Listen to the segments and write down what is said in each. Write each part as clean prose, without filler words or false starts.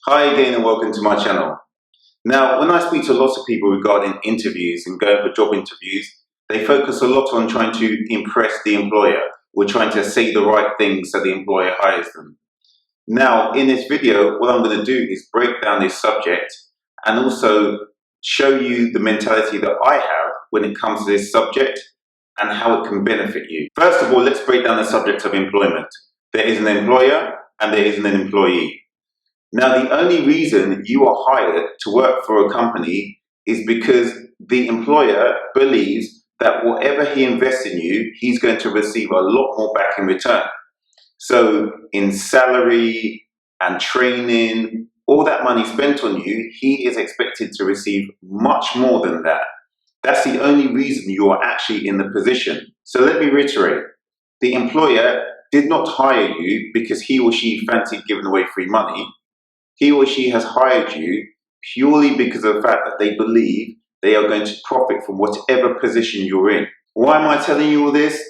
Hi again and welcome to my channel. Now, when I speak to lots of people regarding interviews and going for job interviews, they focus a lot on trying to impress the employer or trying to say the right things so the employer hires them. Now, in this video, what I'm going to do is break down this subject and also show you the mentality that I have when it comes to this subject and how it can benefit you. First of all, let's break down the subject of employment. There is an employer and there is an employee. Now, the only reason you are hired to work for a company is because the employer believes that whatever he invests in you, he's going to receive a lot more back in return. So in salary and training, all that money spent on you, he is expected to receive much more than that. That's the only reason you are actually in the position. So let me reiterate, the employer did not hire you because he or she fancied giving away free money. He or she has hired you purely because of the fact that they believe they are going to profit from whatever position you're in. Why am I telling you all this?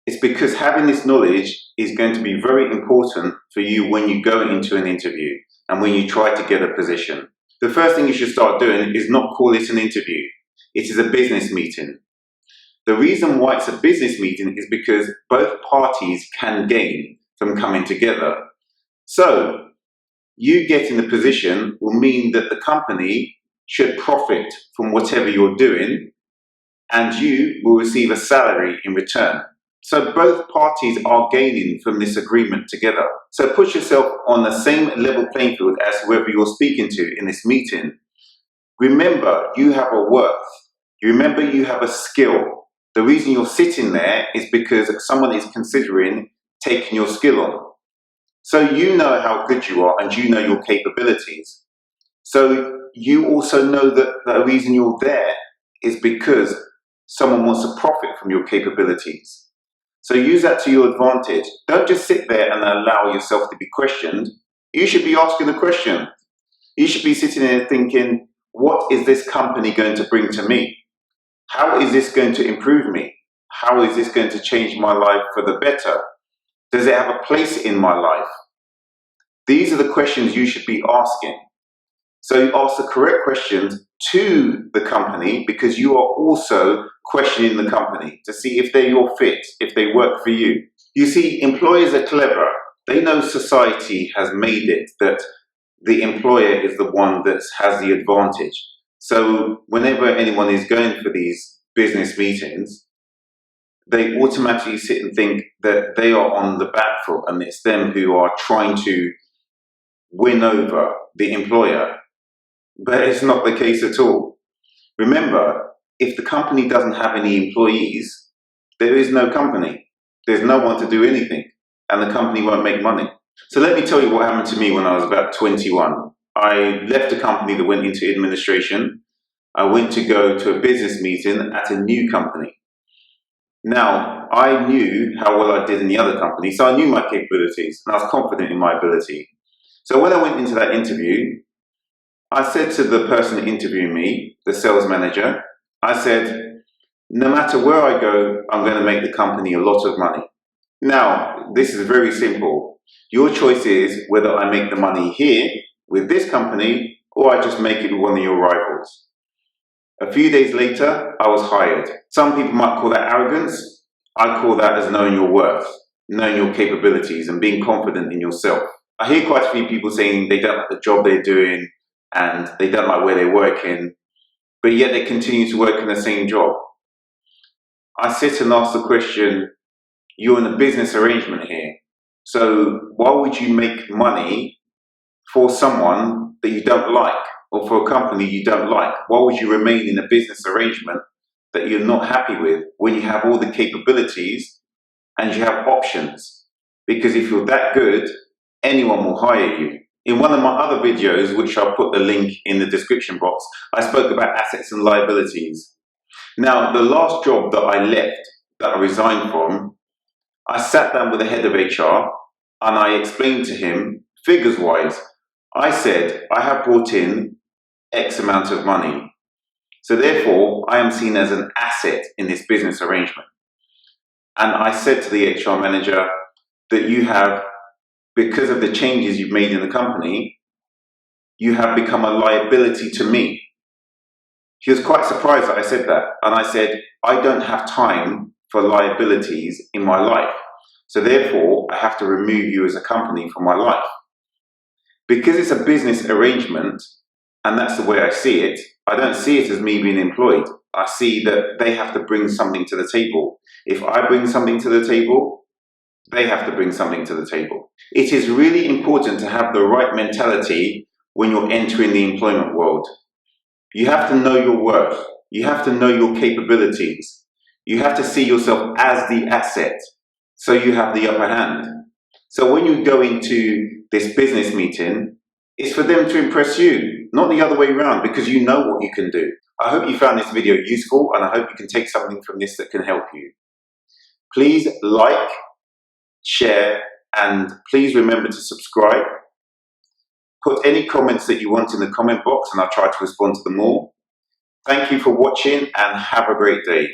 It's because having this knowledge is going to be very important for you when you go into an interview and when you try to get a position. The first thing you should start doing is not call it an interview. It is a business meeting. The reason why it's a business meeting is because both parties can gain from coming together. So, you getting the position will mean that the company should profit from whatever you're doing and you will receive a salary in return. So both parties are gaining from this agreement together. So put yourself on the same level playing field as whoever you're speaking to in this meeting. Remember, you have a worth. Remember, you have a skill. The reason you're sitting there is because someone is considering taking your skill on. So you know how good you are and you know your capabilities. So you also know that the reason you're there is because someone wants to profit from your capabilities. So use that to your advantage. Don't just sit there and allow yourself to be questioned. You should be asking the question. You should be sitting there thinking, what is this company going to bring to me? How is this going to improve me? How is this going to change my life for the better? Does it have a place in my life? These are the questions you should be asking. So you ask the correct questions to the company because you are also questioning the company to see if they're your fit, if they work for you. You see, employers are clever. They know society has made it that the employer is the one that has the advantage. So whenever anyone is going for these business meetings, they automatically sit and think that they are on the back foot and it's them who are trying to win over the employer. But it's not the case at all. Remember, if the company doesn't have any employees, there is no company. There's no one to do anything and the company won't make money. So let me tell you what happened to me when I was about 21. I left a company that went into administration. I went to go to a business meeting at a new company. Now, I knew how well I did in the other company, so I knew my capabilities and I was confident in my ability. So when I went into that interview, I said to the person interviewing me, the sales manager, I said, no matter where I go, I'm going to make the company a lot of money. Now, this is very simple. Your choice is whether I make the money here with this company or I just make it with one of your rivals. A few days later, I was hired. Some people might call that arrogance. I call that as knowing your worth, knowing your capabilities and being confident in yourself. I hear quite a few people saying they don't like the job they're doing and they don't like where they're working, but yet they continue to work in the same job. I sit and ask the question, you're in a business arrangement here. So why would you make money for someone that you don't like? Or for a company you don't like? Why would you remain in a business arrangement that you're not happy with when you have all the capabilities and you have options? Because if you're that good, anyone will hire you. In one of my other videos, which I'll put the link in the description box, I spoke about assets and liabilities. Now, the last job that I left, that I resigned from, I sat down with the head of HR and I explained to him, figures-wise, I said, I have brought in X amount of money. So therefore, I am seen as an asset in this business arrangement. And I said to the HR manager that you have, because of the changes you've made in the company, you have become a liability to me. She was quite surprised that I said that. And I said, I don't have time for liabilities in my life. So therefore, I have to remove you as a company from my life. Because it's a business arrangement, and that's the way I see it, I don't see it as me being employed. I see that they have to bring something to the table. If I bring something to the table, they have to bring something to the table. It is really important to have the right mentality when you're entering the employment world. You have to know your worth. You have to know your capabilities. You have to see yourself as the asset, so you have the upper hand. So when you go into this business meeting, it's for them to impress you, not the other way around, because you know what you can do. I hope you found this video useful, and I hope you can take something from this that can help you. Please like, share, and please remember to subscribe. Put any comments that you want in the comment box and I'll try to respond to them all. Thank you for watching and have a great day.